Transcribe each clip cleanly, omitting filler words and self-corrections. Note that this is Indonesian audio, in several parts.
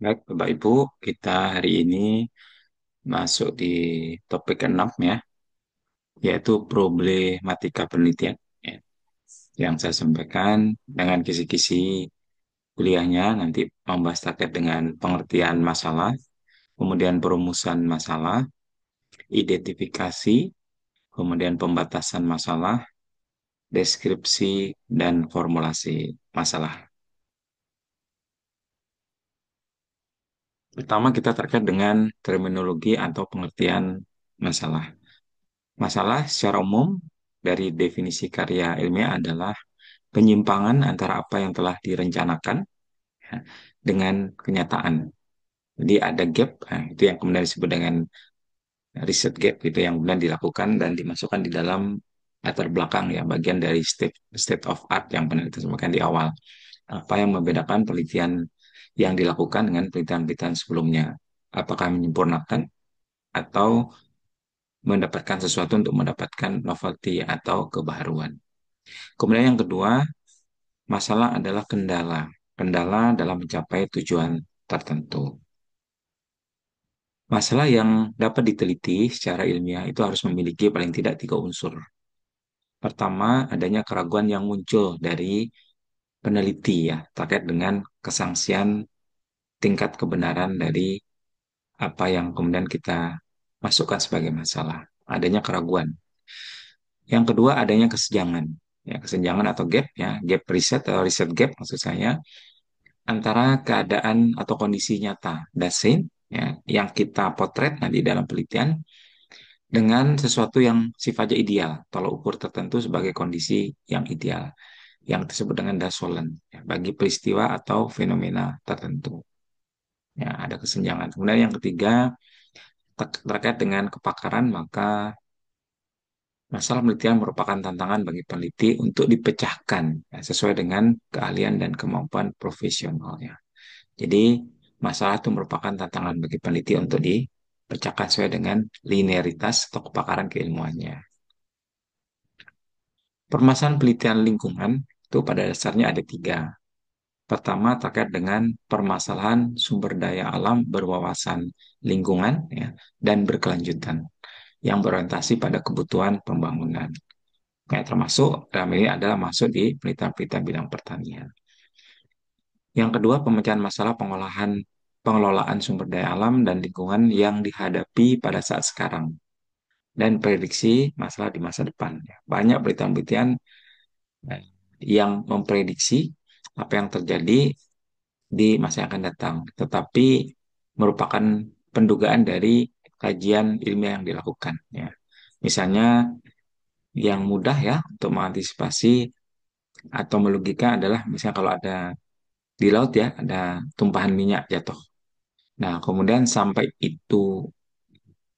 Baik, Bapak Ibu, kita hari ini masuk di topik keenam ya, yaitu problematika penelitian. Ya. Yang saya sampaikan dengan kisi-kisi kuliahnya nanti membahas terkait dengan pengertian masalah, kemudian perumusan masalah, identifikasi, kemudian pembatasan masalah, deskripsi, dan formulasi masalah. Pertama kita terkait dengan terminologi atau pengertian masalah. Masalah secara umum dari definisi karya ilmiah adalah penyimpangan antara apa yang telah direncanakan ya, dengan kenyataan. Jadi ada gap, nah, itu yang kemudian disebut dengan riset gap, itu yang kemudian dilakukan dan dimasukkan di dalam latar belakang ya, bagian dari state of art yang pernah kita sampaikan di awal. Apa yang membedakan penelitian yang dilakukan dengan penelitian-penelitian sebelumnya? Apakah menyempurnakan atau mendapatkan sesuatu untuk mendapatkan novelty atau kebaharuan? Kemudian yang kedua, masalah adalah kendala. Kendala dalam mencapai tujuan tertentu. Masalah yang dapat diteliti secara ilmiah itu harus memiliki paling tidak tiga unsur. Pertama, adanya keraguan yang muncul dari peneliti ya, terkait dengan kesangsian tingkat kebenaran dari apa yang kemudian kita masukkan sebagai masalah. Adanya keraguan. Yang kedua, adanya kesenjangan. Ya, kesenjangan atau gap ya, gap riset atau riset gap maksud saya antara keadaan atau kondisi nyata dasin ya yang kita potret nanti dalam penelitian dengan sesuatu yang sifatnya ideal, tolak ukur tertentu sebagai kondisi yang ideal, yang disebut dengan dasolen ya, bagi peristiwa atau fenomena tertentu. Ya, ada kesenjangan. Kemudian yang ketiga terkait dengan kepakaran, maka masalah penelitian merupakan tantangan bagi peneliti untuk dipecahkan ya, sesuai dengan keahlian dan kemampuan profesionalnya. Jadi, masalah itu merupakan tantangan bagi peneliti untuk dipecahkan sesuai dengan linearitas atau kepakaran keilmuannya. Permasalahan penelitian lingkungan itu pada dasarnya ada tiga. Pertama, terkait dengan permasalahan sumber daya alam berwawasan lingkungan ya, dan berkelanjutan yang berorientasi pada kebutuhan pembangunan. Kayak termasuk dalam ini adalah masuk di penelitian-penelitian bidang pertanian. Yang kedua, pemecahan masalah pengelolaan sumber daya alam dan lingkungan yang dihadapi pada saat sekarang dan prediksi masalah di masa depan. Banyak penelitian-penelitian eh, yang memprediksi apa yang terjadi di masa yang akan datang, tetapi merupakan pendugaan dari kajian ilmiah yang dilakukan. Ya. Misalnya yang mudah ya untuk mengantisipasi atau melogika adalah misalnya kalau ada di laut ya ada tumpahan minyak jatuh. Nah, kemudian sampai itu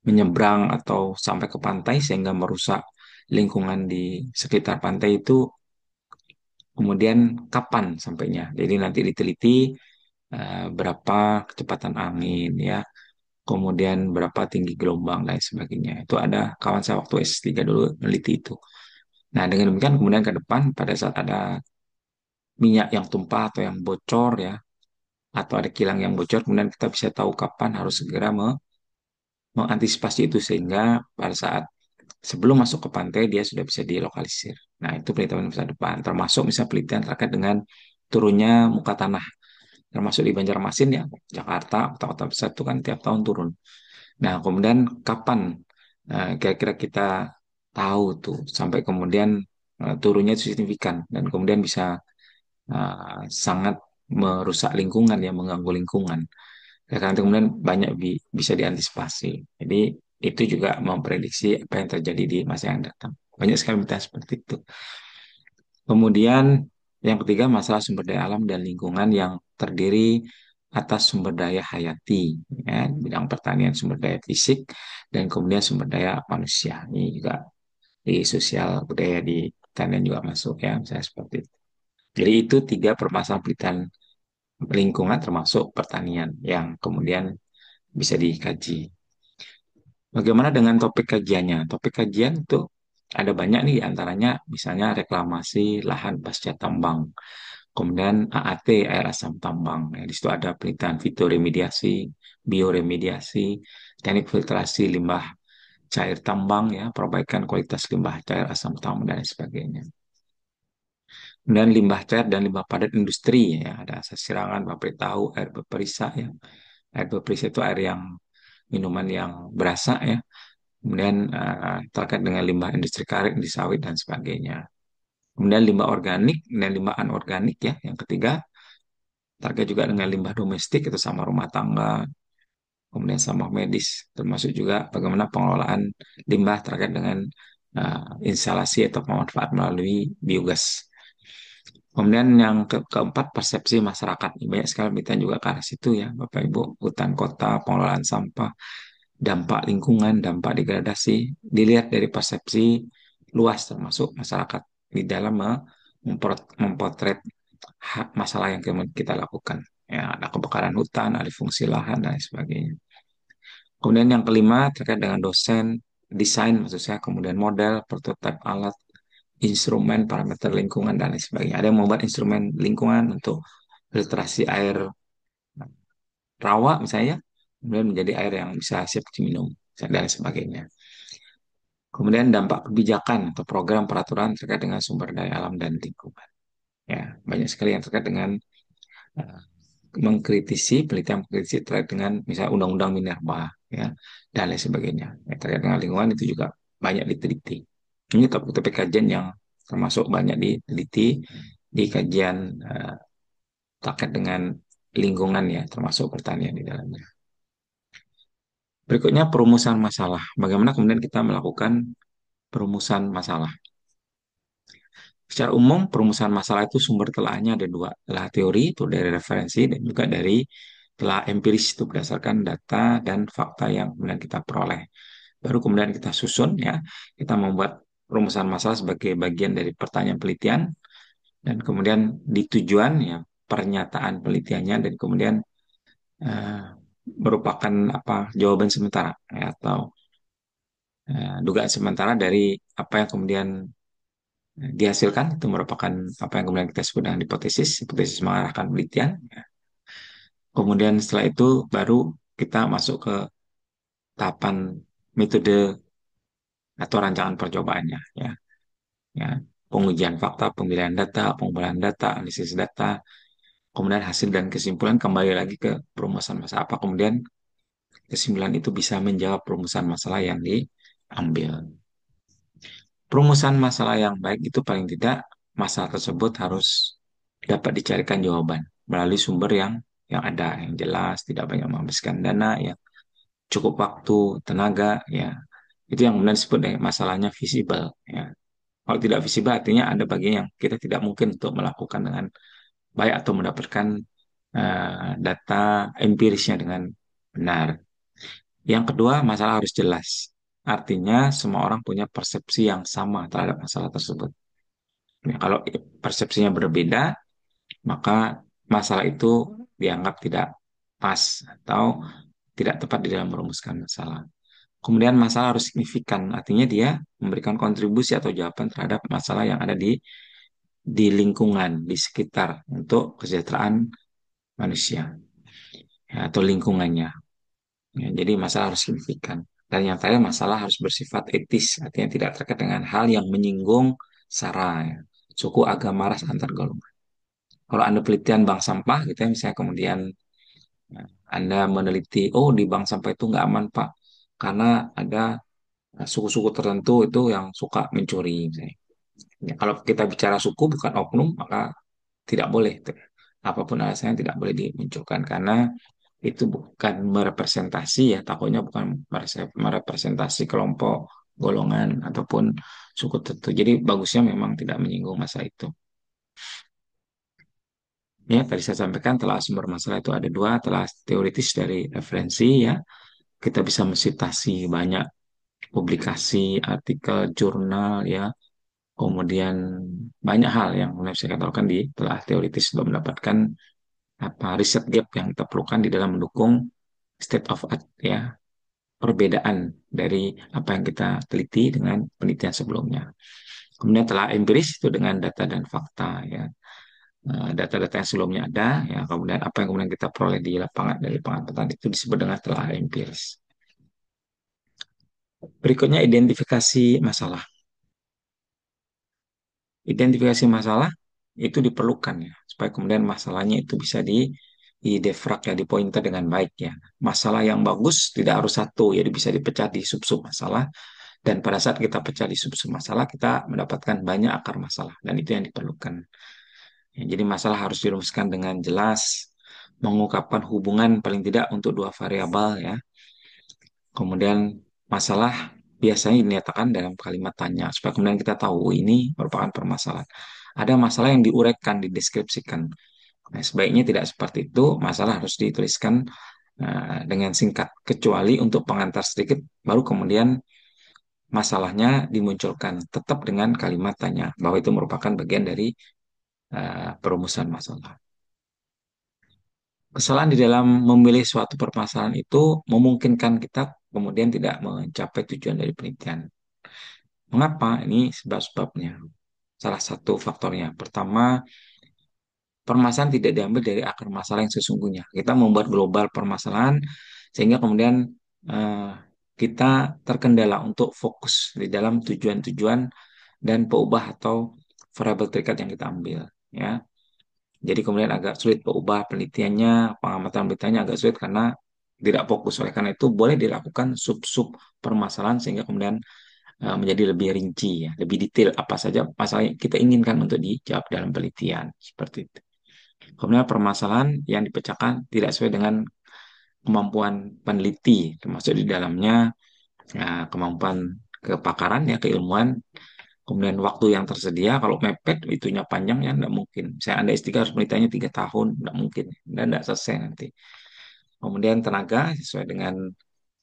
menyeberang atau sampai ke pantai sehingga merusak lingkungan di sekitar pantai itu kemudian kapan sampainya. Jadi nanti diteliti berapa kecepatan angin ya, kemudian berapa tinggi gelombang dan sebagainya. Itu ada kawan saya waktu S3 dulu meneliti itu. Nah, dengan demikian kemudian ke depan pada saat ada minyak yang tumpah atau yang bocor ya, atau ada kilang yang bocor, kemudian kita bisa tahu kapan harus segera mengantisipasi itu sehingga pada saat sebelum masuk ke pantai dia sudah bisa dilokalisir. Nah, itu penelitian masa depan, termasuk misalnya penelitian terkait dengan turunnya muka tanah, termasuk di Banjarmasin ya, Jakarta, kota-kota besar itu kan tiap tahun turun. Nah, kemudian kapan kira-kira kita tahu tuh sampai kemudian turunnya itu signifikan dan kemudian bisa sangat merusak lingkungan ya, mengganggu lingkungan. Ya, karena itu kemudian banyak bisa diantisipasi. Jadi itu juga memprediksi apa yang terjadi di masa yang datang. Banyak sekali berita seperti itu. Kemudian yang ketiga masalah sumber daya alam dan lingkungan yang terdiri atas sumber daya hayati, ya, bidang pertanian, sumber daya fisik, dan kemudian sumber daya manusia. Ini juga di sosial budaya di pertanian juga masuk ya, misalnya seperti itu. Jadi itu tiga permasalahan penelitian lingkungan termasuk pertanian yang kemudian bisa dikaji. Bagaimana dengan topik kajiannya? Topik kajian itu ada banyak nih, antaranya misalnya reklamasi lahan pasca tambang, Kemudian AAT, air asam tambang. Ya, di situ ada penelitian fitoremediasi, bioremediasi, teknik filtrasi limbah cair tambang, ya, perbaikan kualitas limbah cair asam tambang dan lain sebagainya. Kemudian limbah cair dan limbah padat industri, ya, ada asas sirangan, pabrik tahu, air beperisa, ya. Air beperisa itu air yang minuman yang berasa, ya. Kemudian terkait dengan limbah industri karet, industri sawit dan sebagainya. Kemudian limbah organik dan limbah anorganik, ya. Yang ketiga terkait juga dengan limbah domestik itu sama rumah tangga, kemudian sampah medis, termasuk juga bagaimana pengelolaan limbah terkait dengan instalasi atau pemanfaat melalui biogas. Kemudian yang keempat, persepsi masyarakat. Banyak sekali berita juga ke arah situ, ya, Bapak Ibu. Hutan kota, pengelolaan sampah, dampak lingkungan, dampak degradasi, dilihat dari persepsi luas termasuk masyarakat di dalam memotret masalah yang kita lakukan. Ya, ada kebakaran hutan, alih fungsi lahan, dan lain sebagainya. Kemudian yang kelima terkait dengan dosen, desain maksud saya, kemudian model, prototipe alat, instrumen, parameter lingkungan, dan lain sebagainya. Ada yang membuat instrumen lingkungan untuk filtrasi air rawa misalnya, kemudian menjadi air yang bisa siap diminum, dan lain sebagainya. Kemudian dampak kebijakan atau program peraturan terkait dengan sumber daya alam dan lingkungan. Ya, banyak sekali yang terkait dengan eh, penelitian mengkritisi terkait dengan misalnya undang-undang minerba, ya, dan lain sebagainya. Ya, terkait dengan lingkungan itu juga banyak diteliti. Ini topik-topik kajian yang termasuk banyak diteliti di kajian terkait dengan lingkungan, ya, termasuk pertanian di dalamnya. Berikutnya perumusan masalah. Bagaimana kemudian kita melakukan perumusan masalah? Secara umum, perumusan masalah itu sumber telahnya ada dua. Telah teori, itu dari referensi, dan juga dari telah empiris, itu berdasarkan data dan fakta yang kemudian kita peroleh. Baru kemudian kita susun, ya, kita membuat perumusan masalah sebagai bagian dari pertanyaan penelitian, dan kemudian di tujuan, ya, pernyataan penelitiannya, dan kemudian eh, merupakan apa jawaban sementara, ya, atau dugaan sementara dari apa yang kemudian dihasilkan, itu merupakan apa yang kemudian kita sebut dengan hipotesis. Hipotesis mengarahkan penelitian. Kemudian setelah itu baru kita masuk ke tahapan metode atau rancangan percobaannya, ya, ya, pengujian fakta, pemilihan data, pengumpulan data, analisis data, kemudian hasil dan kesimpulan kembali lagi ke perumusan masalah apa, kemudian kesimpulan itu bisa menjawab perumusan masalah yang diambil. Perumusan masalah yang baik itu paling tidak masalah tersebut harus dapat dicarikan jawaban melalui sumber yang ada, yang jelas, tidak banyak menghabiskan dana, ya, cukup waktu, tenaga, ya. Itu yang kemudian disebut dengan masalahnya visible, ya. Kalau tidak visible artinya ada bagian yang kita tidak mungkin untuk melakukan dengan baik atau mendapatkan data empirisnya dengan benar. Yang kedua, masalah harus jelas. Artinya semua orang punya persepsi yang sama terhadap masalah tersebut. Ya, kalau persepsinya berbeda, maka masalah itu dianggap tidak pas atau tidak tepat di dalam merumuskan masalah. Kemudian masalah harus signifikan, artinya dia memberikan kontribusi atau jawaban terhadap masalah yang ada di lingkungan, di sekitar untuk kesejahteraan manusia, ya, atau lingkungannya. Ya, jadi masalah harus signifikan. Dan yang terakhir, masalah harus bersifat etis, artinya tidak terkait dengan hal yang menyinggung sara, ya, suku, agama, ras, antar golongan. Kalau Anda penelitian bank sampah, gitu ya, misalnya kemudian Anda meneliti, oh, di bank sampah itu nggak aman, Pak, karena ada suku-suku tertentu itu yang suka mencuri, misalnya. Ya, kalau kita bicara suku bukan oknum, maka tidak boleh. Apapun alasannya tidak boleh dimunculkan karena itu bukan merepresentasi, ya, takutnya bukan merepresentasi kelompok, golongan ataupun suku tertentu. Jadi bagusnya memang tidak menyinggung masa itu. Ya, tadi saya sampaikan telah sumber masalah itu ada dua, telah teoritis dari referensi, ya. Kita bisa mensitasi banyak publikasi, artikel, jurnal, ya. Kemudian banyak hal yang mulai saya katakan di telah teoritis untuk mendapatkan apa riset gap yang kita perlukan di dalam mendukung state of art, ya, perbedaan dari apa yang kita teliti dengan penelitian sebelumnya. Kemudian telah empiris itu dengan data dan fakta, ya. data-data yang sebelumnya ada, ya, kemudian apa yang kemudian kita peroleh di lapangan dari pengamatan itu disebut dengan telah empiris. Berikutnya identifikasi masalah. Identifikasi masalah itu diperlukan ya, supaya kemudian masalahnya itu bisa di defrag ya, di pointer dengan baik ya. Masalah yang bagus tidak harus satu, ya bisa dipecah di sub-sub masalah. Dan pada saat kita pecah di sub-sub masalah, kita mendapatkan banyak akar masalah, dan itu yang diperlukan. Ya, jadi masalah harus dirumuskan dengan jelas, mengungkapkan hubungan paling tidak untuk dua variabel ya. Kemudian masalah biasanya dinyatakan dalam kalimat tanya, supaya kemudian kita tahu ini merupakan permasalahan. Ada masalah yang diuraikan, dideskripsikan. Nah, sebaiknya tidak seperti itu, masalah harus dituliskan dengan singkat, kecuali untuk pengantar sedikit, baru kemudian masalahnya dimunculkan tetap dengan kalimat tanya, bahwa itu merupakan bagian dari perumusan masalah. Kesalahan di dalam memilih suatu permasalahan itu memungkinkan kita kemudian tidak mencapai tujuan dari penelitian. Mengapa? Ini sebab-sebabnya. Salah satu faktornya. Pertama, permasalahan tidak diambil dari akar masalah yang sesungguhnya. Kita membuat global permasalahan sehingga kemudian eh, kita terkendala untuk fokus di dalam tujuan-tujuan dan peubah atau variabel terikat yang kita ambil. Ya, jadi kemudian agak sulit peubah penelitiannya, pengamatan penelitiannya agak sulit karena tidak fokus. Oleh karena itu boleh dilakukan sub-sub permasalahan sehingga kemudian menjadi lebih rinci ya, lebih detail apa saja masalah yang kita inginkan untuk dijawab dalam penelitian seperti itu. Kemudian permasalahan yang dipecahkan tidak sesuai dengan kemampuan peneliti, termasuk di dalamnya kemampuan kepakaran ya, keilmuan, kemudian waktu yang tersedia. Kalau mepet itunya panjang ya tidak mungkin. Saya Anda S3 harus penelitiannya 3 tahun, tidak mungkin, dan tidak selesai nanti. Kemudian tenaga sesuai dengan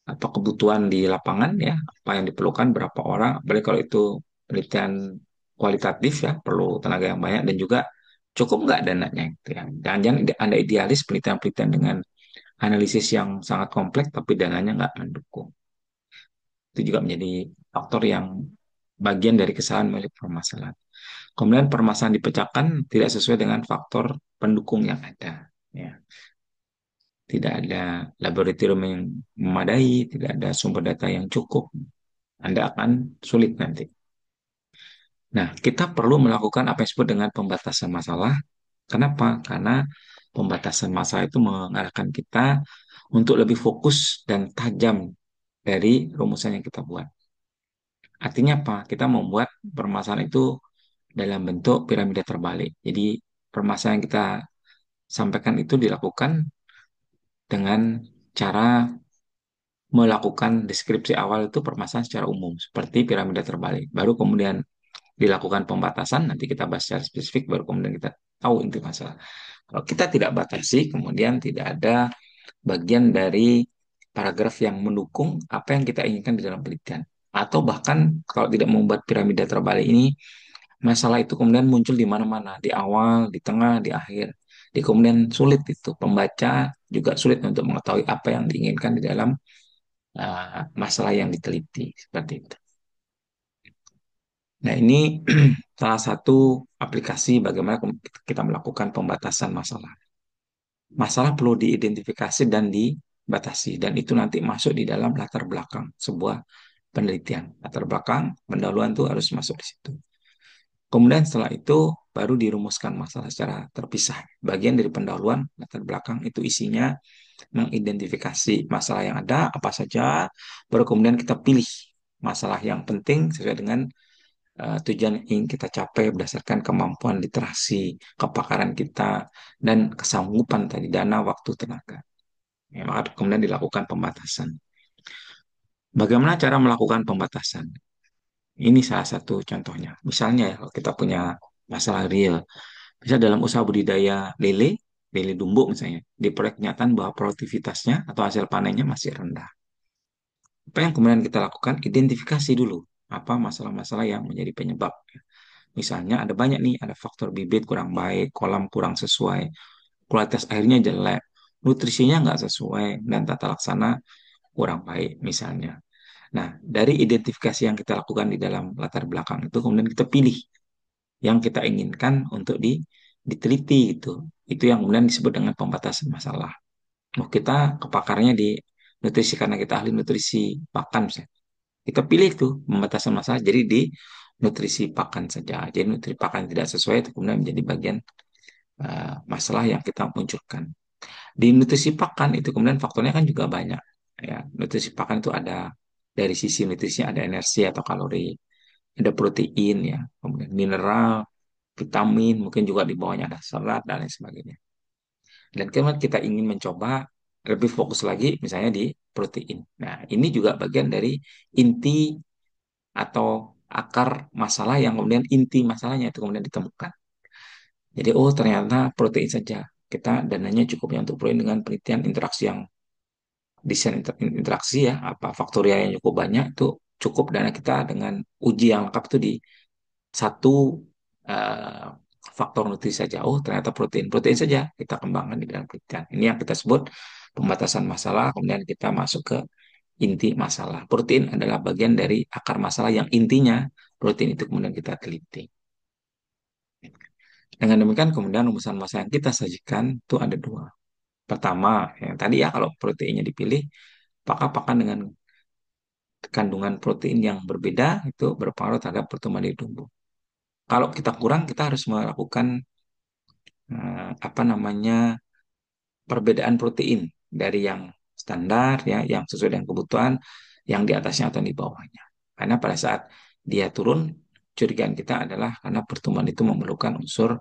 apa kebutuhan di lapangan ya, apa yang diperlukan, berapa orang. Apalagi kalau itu penelitian kualitatif ya, perlu tenaga yang banyak, dan juga cukup nggak dananya itu ya. Jangan-jangan Anda idealis penelitian-penelitian dengan analisis yang sangat kompleks tapi dananya nggak mendukung. Itu juga menjadi faktor yang bagian dari kesalahan milik permasalahan. Kemudian permasalahan dipecahkan tidak sesuai dengan faktor pendukung yang ada. Ya. Tidak ada laboratorium yang memadai, tidak ada sumber data yang cukup. Anda akan sulit nanti. Nah, kita perlu melakukan apa yang disebut dengan pembatasan masalah. Kenapa? Karena pembatasan masalah itu mengarahkan kita untuk lebih fokus dan tajam dari rumusan yang kita buat. Artinya apa? Kita membuat permasalahan itu dalam bentuk piramida terbalik. Jadi permasalahan yang kita sampaikan itu dilakukan dengan cara melakukan deskripsi awal itu permasalahan secara umum, seperti piramida terbalik. Baru kemudian dilakukan pembatasan, nanti kita bahas secara spesifik, baru kemudian kita tahu inti masalah. Kalau kita tidak batasi, kemudian tidak ada bagian dari paragraf yang mendukung apa yang kita inginkan di dalam penelitian. Atau bahkan kalau tidak membuat piramida terbalik ini, masalah itu kemudian muncul di mana-mana, di awal, di tengah, di akhir. Di kemudian sulit itu, pembaca juga sulit untuk mengetahui apa yang diinginkan di dalam masalah yang diteliti, seperti itu. Nah, ini salah satu aplikasi bagaimana kita melakukan pembatasan masalah. Masalah perlu diidentifikasi dan dibatasi, dan itu nanti masuk di dalam latar belakang sebuah penelitian. Latar belakang pendahuluan itu harus masuk di situ. Kemudian setelah itu baru dirumuskan masalah secara terpisah. Bagian dari pendahuluan latar belakang itu isinya mengidentifikasi masalah yang ada apa saja, baru kemudian kita pilih masalah yang penting sesuai dengan tujuan yang ingin kita capai berdasarkan kemampuan literasi, kepakaran kita, dan kesanggupan tadi dana, waktu, tenaga. Ya, maka kemudian dilakukan pembatasan. Bagaimana cara melakukan pembatasan? Ini salah satu contohnya. Misalnya ya, kalau kita punya masalah real, bisa dalam usaha budidaya lele, lele dumbo misalnya, di proyek kenyataan bahwa produktivitasnya atau hasil panennya masih rendah. Apa yang kemudian kita lakukan? Identifikasi dulu apa masalah-masalah yang menjadi penyebab. Misalnya ada banyak nih, ada faktor bibit kurang baik, kolam kurang sesuai, kualitas airnya jelek, nutrisinya nggak sesuai, dan tata laksana kurang baik misalnya. Nah, dari identifikasi yang kita lakukan di dalam latar belakang itu, kemudian kita pilih yang kita inginkan untuk diteliti gitu. Itu yang kemudian disebut dengan pembatasan masalah. Oh, kita kepakarnya di nutrisi karena kita ahli nutrisi pakan misalnya. Kita pilih tuh pembatasan masalah jadi di nutrisi pakan saja. Jadi nutrisi pakan tidak sesuai itu kemudian menjadi bagian masalah yang kita munculkan. Di nutrisi pakan itu kemudian faktornya kan juga banyak. Ya, nutrisi pakan itu ada dari sisi nutrisinya ada energi atau kalori, ada protein ya, kemudian mineral, vitamin, mungkin juga di bawahnya ada serat dan lain sebagainya. Dan kemudian kita ingin mencoba lebih fokus lagi misalnya di protein. Nah, ini juga bagian dari inti atau akar masalah yang kemudian inti masalahnya itu kemudian ditemukan. Jadi, oh ternyata protein saja. Kita dananya cukupnya untuk protein dengan penelitian interaksi yang desain interaksi ya, apa faktorial yang cukup banyak itu cukup dana kita dengan uji yang lengkap itu di satu eh, faktor nutrisi saja. Oh, ternyata protein. Protein saja kita kembangkan di dalam penelitian. Ini yang kita sebut pembatasan masalah, kemudian kita masuk ke inti masalah. Protein adalah bagian dari akar masalah yang intinya protein itu kemudian kita teliti. Dengan demikian kemudian rumusan masalah yang kita sajikan itu ada dua. Pertama, yang tadi ya kalau proteinnya dipilih, apakah pakan dengan kandungan protein yang berbeda itu berpengaruh terhadap pertumbuhan di tumbuh. Kalau kita kurang, kita harus melakukan apa namanya perbedaan protein dari yang standar ya, yang sesuai dengan kebutuhan, yang di atasnya atau di bawahnya. Karena pada saat dia turun, curigaan kita adalah karena pertumbuhan itu memerlukan unsur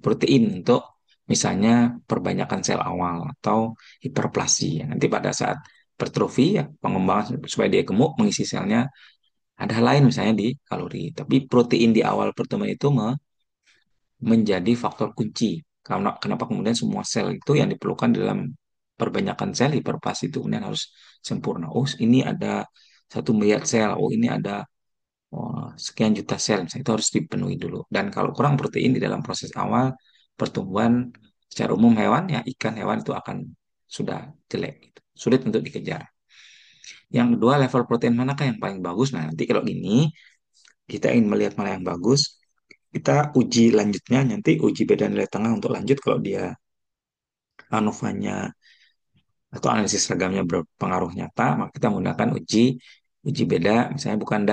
protein untuk misalnya perbanyakan sel awal atau hiperplasi. Nanti pada saat hipertrofi ya pengembangan supaya dia gemuk mengisi selnya ada hal lain misalnya di kalori. Tapi protein di awal pertemuan itu menjadi faktor kunci. Karena kenapa kemudian semua sel itu yang diperlukan dalam perbanyakan sel hiperplasi itu kemudian harus sempurna. Oh, ini ada 1 miliar sel. Oh, ini ada sekian juta sel. Misalnya itu harus dipenuhi dulu. Dan kalau kurang protein di dalam proses awal pertumbuhan secara umum hewan ya ikan hewan itu akan sudah jelek. Gitu. Sulit untuk dikejar. Yang kedua, level protein manakah yang paling bagus? Nah, nanti kalau gini, kita ingin melihat mana yang bagus, kita uji lanjutnya, nanti uji beda nilai tengah untuk lanjut kalau dia ANOVA-nya atau analisis seragamnya berpengaruh nyata, maka kita menggunakan uji beda, misalnya bukan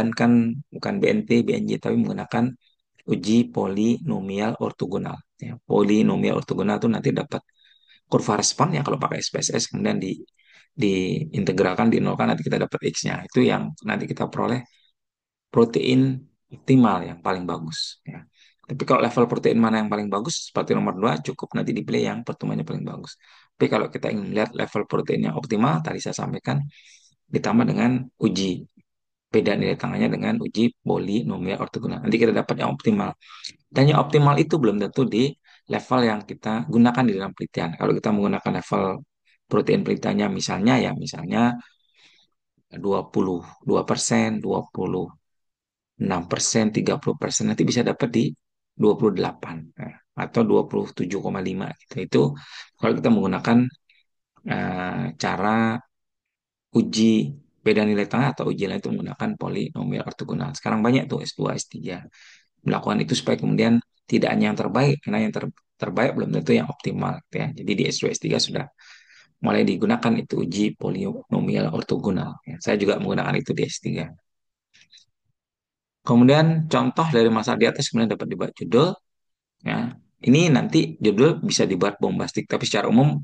BNT, BNJ, tapi menggunakan uji polinomial ortogonal. Ya, polinomial ortogonal itu nanti dapat kurva respon ya kalau pakai SPSS, kemudian diintegralkan, dinolkan, nanti kita dapat X-nya. Itu yang nanti kita peroleh protein optimal yang paling bagus ya. Tapi kalau level protein mana yang paling bagus seperti nomor 2 cukup nanti dipilih yang pertumbuhannya paling bagus. Tapi kalau kita ingin melihat level protein yang optimal tadi saya sampaikan ditambah dengan uji beda nilai tengahnya dengan uji polinomial ortogonal. Nanti kita dapat yang optimal. Dan yang optimal itu belum tentu di level yang kita gunakan di dalam penelitian. Kalau kita menggunakan level protein penelitiannya misalnya 22%, 6%, 30%, nanti bisa dapat di 28 atau 27,5 gitu. Itu kalau kita menggunakan cara uji beda nilai tengah atau uji lain itu menggunakan polinomial ortogonal. Sekarang banyak tuh S2, S3 melakukan itu supaya kemudian tidak hanya yang terbaik, karena yang terbaik belum tentu yang optimal gitu ya. Jadi di S2, S3 sudah mulai digunakan itu uji polinomial ortogonal. Ya. Saya juga menggunakan itu di S3. Kemudian contoh dari masa di atas kemudian dapat dibuat judul. Ya, ini nanti judul bisa dibuat bombastik, tapi secara umum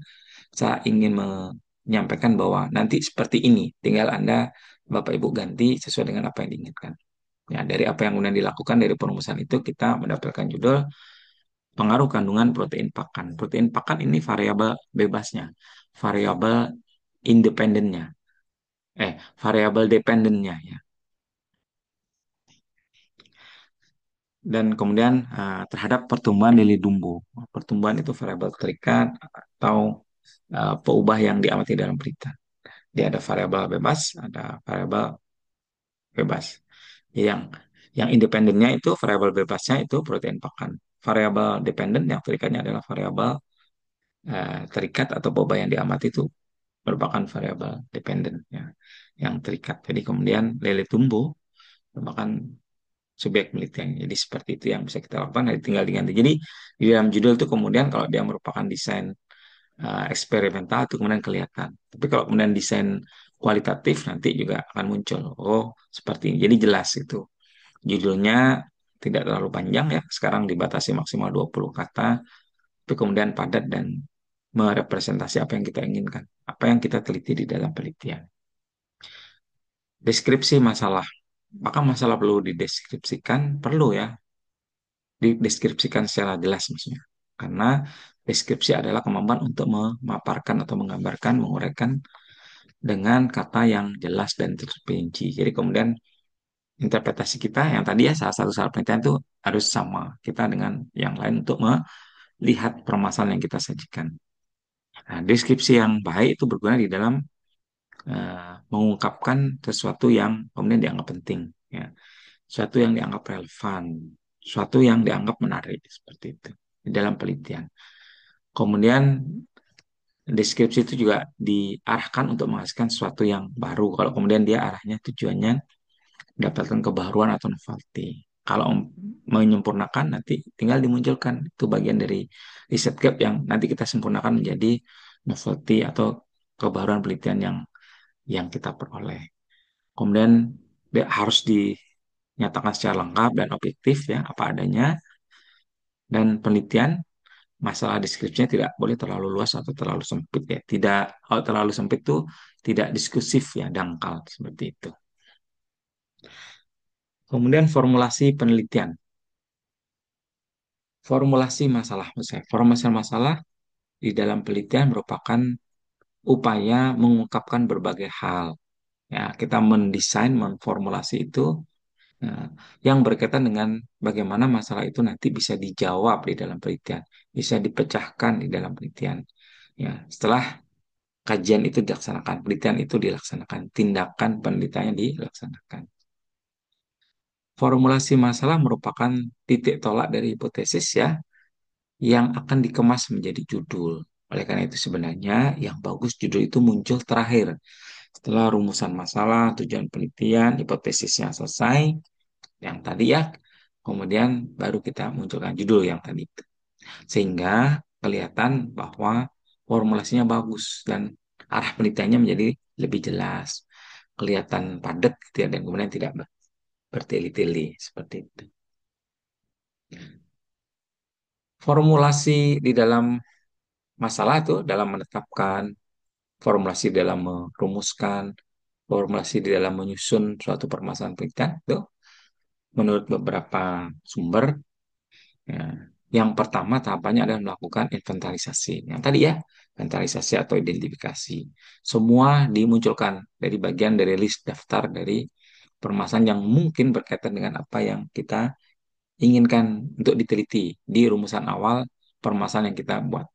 saya ingin menyampaikan bahwa nanti seperti ini, tinggal Anda, Bapak Ibu ganti sesuai dengan apa yang diinginkan. Ya, dari apa yang kemudian dilakukan dari perumusan itu kita mendapatkan judul pengaruh kandungan protein pakan. Protein pakan ini variabel bebasnya, variabel independennya, variabel dependennya ya. Dan kemudian terhadap pertumbuhan lili dumbo. Pertumbuhan itu variabel terikat atau peubah yang diamati dalam berita. Dia ada variabel bebas, ada variabel bebas. Yang yang independennya itu variabel bebasnya itu protein pakan. Variabel dependen yang terikatnya adalah variabel terikat atau peubah yang diamati itu merupakan variabel dependen ya, yang terikat. Jadi kemudian lele tumbuh merupakan subjek penelitian. Jadi seperti itu yang bisa kita lakukan, nanti tinggal diganti. Jadi di dalam judul itu kemudian kalau dia merupakan desain eksperimental itu kemudian kelihatan. Tapi kalau kemudian desain kualitatif nanti juga akan muncul. Oh, seperti ini. Jadi jelas itu. Judulnya tidak terlalu panjang ya. Sekarang dibatasi maksimal 20 kata, tapi kemudian padat dan merepresentasi apa yang kita inginkan, apa yang kita teliti di dalam penelitian. Deskripsi masalah. Maka masalah perlu dideskripsikan, perlu ya, dideskripsikan secara jelas maksudnya. Karena deskripsi adalah kemampuan untuk memaparkan atau menggambarkan, menguraikan dengan kata yang jelas dan terperinci. Jadi kemudian interpretasi kita yang tadi ya salah satu syarat penelitian itu harus sama kita dengan yang lain untuk melihat permasalahan yang kita sajikan. Nah, deskripsi yang baik itu berguna di dalam mengungkapkan sesuatu yang kemudian dianggap penting, ya, sesuatu yang dianggap relevan, sesuatu yang dianggap menarik seperti itu di dalam penelitian. Kemudian deskripsi itu juga diarahkan untuk menghasilkan sesuatu yang baru. Kalau kemudian dia arahnya tujuannya mendapatkan kebaruan atau novelty. Kalau menyempurnakan nanti tinggal dimunculkan itu bagian dari riset gap yang nanti kita sempurnakan menjadi novelty atau kebaruan penelitian yang kita peroleh. Kemudian dia harus dinyatakan secara lengkap dan objektif ya apa adanya, dan penelitian masalah deskripsinya tidak boleh terlalu luas atau terlalu sempit ya. Tidak, kalau terlalu sempit tuh tidak diskusif ya, dangkal seperti itu. Kemudian formulasi penelitian. Formulasi masalah, misalnya formulasi masalah di dalam penelitian merupakan upaya mengungkapkan berbagai hal. Ya, kita mendesain, memformulasi itu yang berkaitan dengan bagaimana masalah itu nanti bisa dijawab di dalam penelitian, bisa dipecahkan di dalam penelitian. Ya, setelah kajian itu dilaksanakan, penelitian itu dilaksanakan, tindakan penelitiannya dilaksanakan. Formulasi masalah merupakan titik tolak dari hipotesis ya, yang akan dikemas menjadi judul. Oleh karena itu sebenarnya yang bagus judul itu muncul terakhir. Setelah rumusan masalah, tujuan penelitian, hipotesisnya selesai, yang tadi ya, kemudian baru kita munculkan judul yang tadi itu. Sehingga kelihatan bahwa formulasinya bagus dan arah penelitiannya menjadi lebih jelas, kelihatan padat gitu ya, dan kemudian tidak bertele-tele seperti itu. Formulasi di dalam masalah itu dalam menetapkan, formulasi dalam merumuskan, formulasi di dalam menyusun suatu permasalahan penelitian itu menurut beberapa sumber ya, yang pertama tahapannya adalah melakukan inventarisasi. Yang tadi ya, inventarisasi atau identifikasi. Semua dimunculkan dari bagian dari list daftar dari permasalahan yang mungkin berkaitan dengan apa yang kita inginkan untuk diteliti di rumusan awal permasalahan yang kita buat.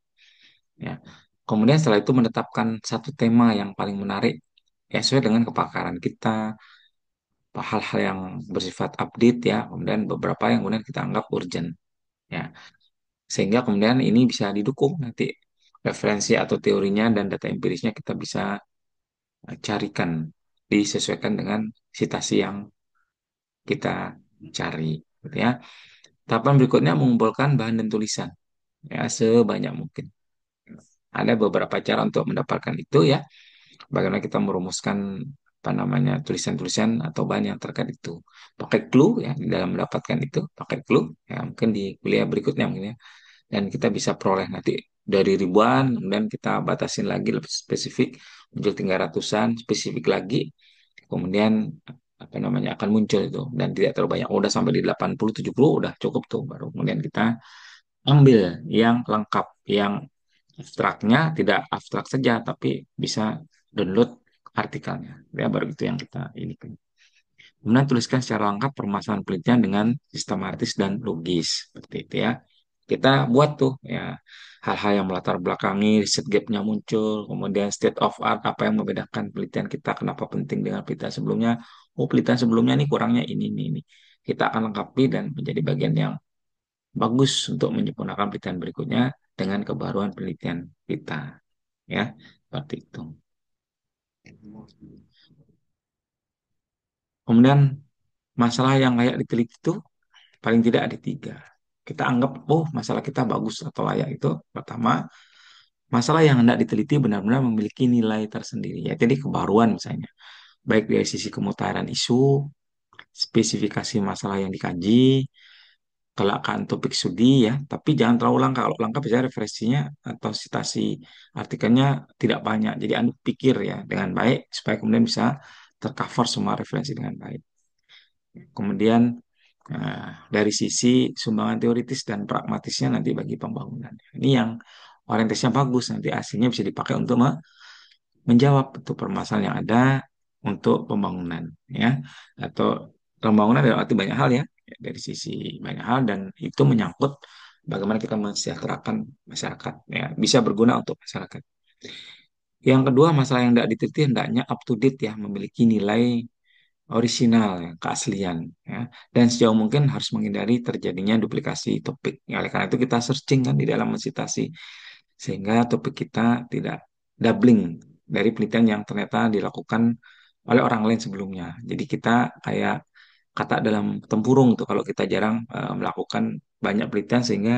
Ya. Kemudian setelah itu menetapkan satu tema yang paling menarik ya sesuai dengan kepakaran kita, hal-hal yang bersifat update ya, kemudian beberapa yang kemudian kita anggap urgent ya. Sehingga kemudian ini bisa didukung nanti referensi atau teorinya dan data empirisnya kita bisa carikan disesuaikan dengan citasi yang kita cari gitu ya. Tahapan berikutnya mengumpulkan bahan dan tulisan ya sebanyak mungkin. Ada beberapa cara untuk mendapatkan itu ya. Bagaimana kita merumuskan apa namanya tulisan-tulisan atau bahan yang terkait itu. Pakai clue ya di dalam mendapatkan itu, pakai clue ya mungkin di kuliah berikutnya mungkin ya. Dan kita bisa peroleh nanti dari ribuan, kemudian kita batasin lagi lebih spesifik, muncul 300-an, spesifik lagi, kemudian apa namanya akan muncul itu dan tidak terlalu banyak. Udah sampai di 80 70 udah cukup tuh baru kemudian kita ambil yang lengkap, yang abstraknya tidak abstrak saja tapi bisa download artikelnya. Ya baru itu yang kita ini. Kemudian tuliskan secara lengkap permasalahan penelitian dengan sistematis dan logis seperti itu ya. Kita buat tuh ya hal-hal yang melatar belakangi riset gap-nya muncul, kemudian state of art apa yang membedakan penelitian kita, kenapa penting dengan penelitian sebelumnya. Oh, penelitian sebelumnya nih kurangnya ini. Kita akan lengkapi dan menjadi bagian yang bagus untuk menyempurnakan penelitian berikutnya dengan kebaruan penelitian kita ya. Seperti itu. Kemudian masalah yang layak diteliti itu paling tidak ada tiga. Kita anggap, oh masalah kita bagus atau layak itu pertama, masalah yang hendak diteliti benar-benar memiliki nilai tersendiri. Ya, jadi kebaruan misalnya, baik dari sisi kemutaran isu, spesifikasi masalah yang dikaji, kelangkaan topik studi ya, tapi jangan terlalu langka. Kalau langka biasanya referensinya atau citasi artikelnya tidak banyak. Jadi Anda pikir ya dengan baik supaya kemudian bisa tercover semua referensi dengan baik. Kemudian dari sisi sumbangan teoritis dan pragmatisnya nanti bagi pembangunan. Ini yang orientasinya bagus, nanti hasilnya bisa dipakai untuk menjawab itu permasalahan yang ada untuk pembangunan ya, atau pembangunan dalam arti banyak hal ya, dari sisi banyak hal, dan itu menyangkut bagaimana kita mensejahterakan masyarakat ya, bisa berguna untuk masyarakat. Yang kedua, masalah yang tidak diteliti hendaknya up to date ya, memiliki nilai orisinal ya, keaslian ya, dan sejauh mungkin harus menghindari terjadinya duplikasi topik ya, oleh karena itu kita searching kan di dalam mensitasi sehingga topik kita tidak doubling dari penelitian yang ternyata dilakukan oleh orang lain sebelumnya. Jadi kita kayak kata dalam tempurung tuh kalau kita jarang melakukan banyak penelitian sehingga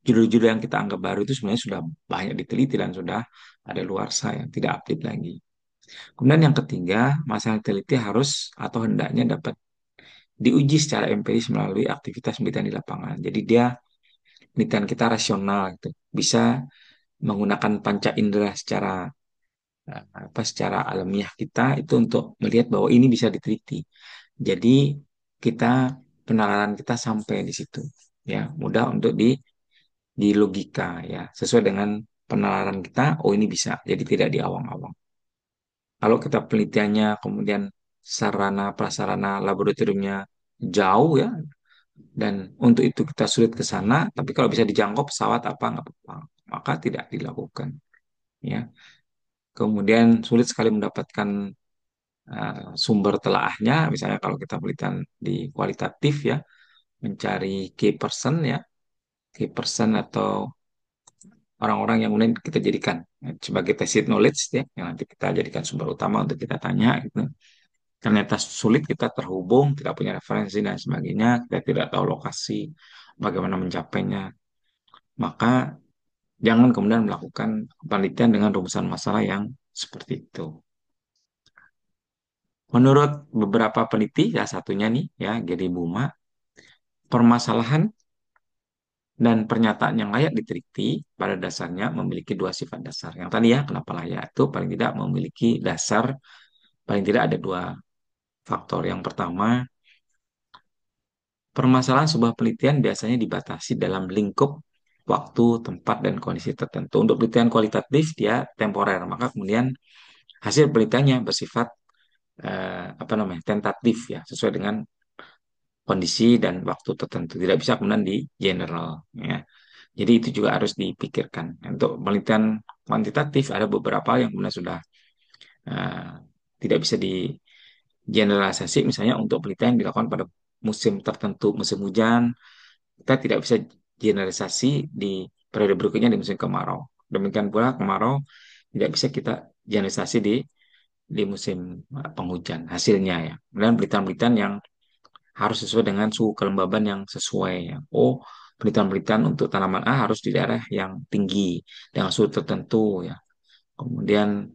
judul-judul yang kita anggap baru itu sebenarnya sudah banyak diteliti dan sudah ada luarsa yang tidak update lagi. Kemudian yang ketiga, masalah teliti harus atau hendaknya dapat diuji secara empiris melalui aktivitas penelitian di lapangan. Jadi dia penelitian kita rasional gitu. Bisa menggunakan panca indera secara secara alamiah kita itu untuk melihat bahwa ini bisa diteliti. Jadi kita penalaran kita sampai di situ ya, mudah untuk di logika ya, sesuai dengan penalaran kita, oh ini bisa. Jadi tidak di awang-awang. Kalau kita penelitiannya kemudian sarana prasarana laboratoriumnya jauh ya, dan untuk itu kita sulit ke sana, tapi kalau bisa dijangkau pesawat apa nggak apa-apa, maka tidak dilakukan ya. Kemudian sulit sekali mendapatkan sumber telaahnya, misalnya kalau kita penelitian di kualitatif ya, mencari key person ya, key person atau orang-orang yang kemudian kita jadikan sebagai tacit knowledge ya, yang nanti kita jadikan sumber utama untuk kita tanya gitu. Ternyata sulit kita terhubung, tidak punya referensi dan sebagainya, kita tidak tahu lokasi, bagaimana mencapainya, maka jangan kemudian melakukan penelitian dengan rumusan masalah yang seperti itu. Menurut beberapa peneliti, ya satunya nih ya, Gary Buma, permasalahan dan pernyataan yang layak diteliti pada dasarnya memiliki dua sifat dasar. Yang tadi ya, kenapa layak itu paling tidak memiliki dasar, paling tidak ada dua faktor. Yang pertama, permasalahan sebuah penelitian biasanya dibatasi dalam lingkup waktu, tempat, dan kondisi tertentu. Untuk penelitian kualitatif, dia temporer, maka kemudian hasil penelitiannya bersifat tentatif ya, sesuai dengan kondisi dan waktu tertentu. Tidak bisa kemudian di general ya. Jadi itu juga harus dipikirkan. Untuk penelitian kuantitatif ada beberapa yang kemudian sudah eh, tidak bisa di generalisasi. Misalnya untuk penelitian yang dilakukan pada musim tertentu, musim hujan, kita tidak bisa generalisasi di periode berikutnya di musim kemarau. Demikian pula kemarau tidak bisa kita generalisasi di musim penghujan hasilnya ya. Dan penelitian-penelitian yang harus sesuai dengan suhu kelembaban yang sesuai ya. Oh, penelitian-penelitian untuk tanaman A harus di daerah yang tinggi dengan suhu tertentu ya. Kemudian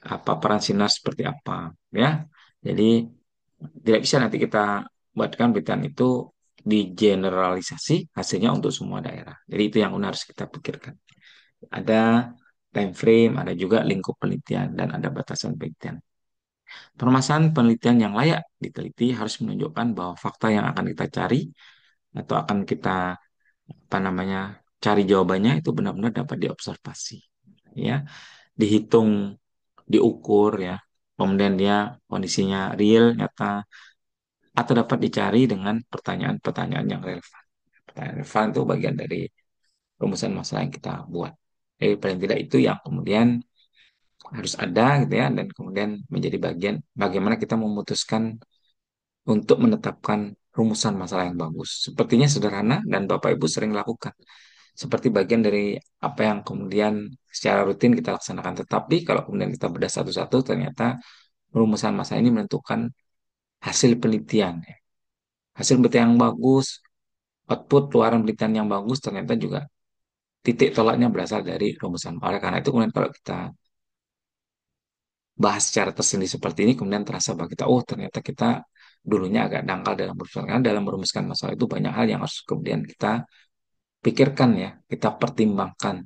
apa peran sinar seperti apa ya. Jadi tidak bisa nanti kita buatkan penelitian itu digeneralisasi hasilnya untuk semua daerah. Jadi itu yang harus kita pikirkan. Ada time frame, ada juga lingkup penelitian dan ada batasan penelitian. Permasalahan penelitian yang layak diteliti harus menunjukkan bahwa fakta yang akan kita cari atau akan kita cari jawabannya itu benar-benar dapat diobservasi, ya, dihitung, diukur ya, kemudian dia kondisinya real, nyata, atau dapat dicari dengan pertanyaan-pertanyaan yang relevan. Pertanyaan relevan itu bagian dari rumusan masalah yang kita buat. Jadi paling tidak itu yang kemudian harus ada gitu ya, dan kemudian menjadi bagian bagaimana kita memutuskan untuk menetapkan rumusan masalah yang bagus. Sepertinya sederhana dan Bapak Ibu sering lakukan. Seperti bagian dari apa yang kemudian secara rutin kita laksanakan. Tetapi kalau kemudian kita bedah satu-satu, ternyata rumusan masalah ini menentukan hasil penelitian, ya. hasil penelitian yang bagus, output keluaran penelitian yang bagus ternyata juga titik tolaknya berasal dari rumusan. Oleh karena itu kemudian kalau kita bahas secara tersendiri seperti ini, kemudian terasa bahwa kita, oh ternyata kita dulunya agak dangkal dalam merumuskan. Karena dalam merumuskan masalah itu banyak hal yang harus kemudian kita pikirkan ya, kita pertimbangkan.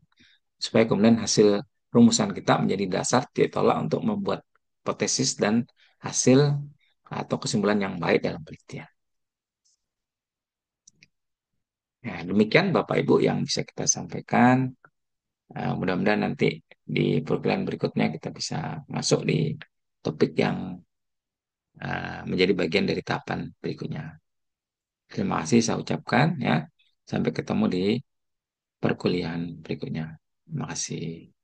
Supaya kemudian hasil rumusan kita menjadi dasar titik tolak untuk membuat hipotesis dan hasil atau kesimpulan yang baik dalam penelitian. Ya, demikian Bapak Ibu yang bisa kita sampaikan. Mudah-mudahan nanti di program berikutnya kita bisa masuk di topik yang menjadi bagian dari tahapan berikutnya. Terima kasih saya ucapkan ya. Sampai ketemu di perkuliahan berikutnya. Terima kasih.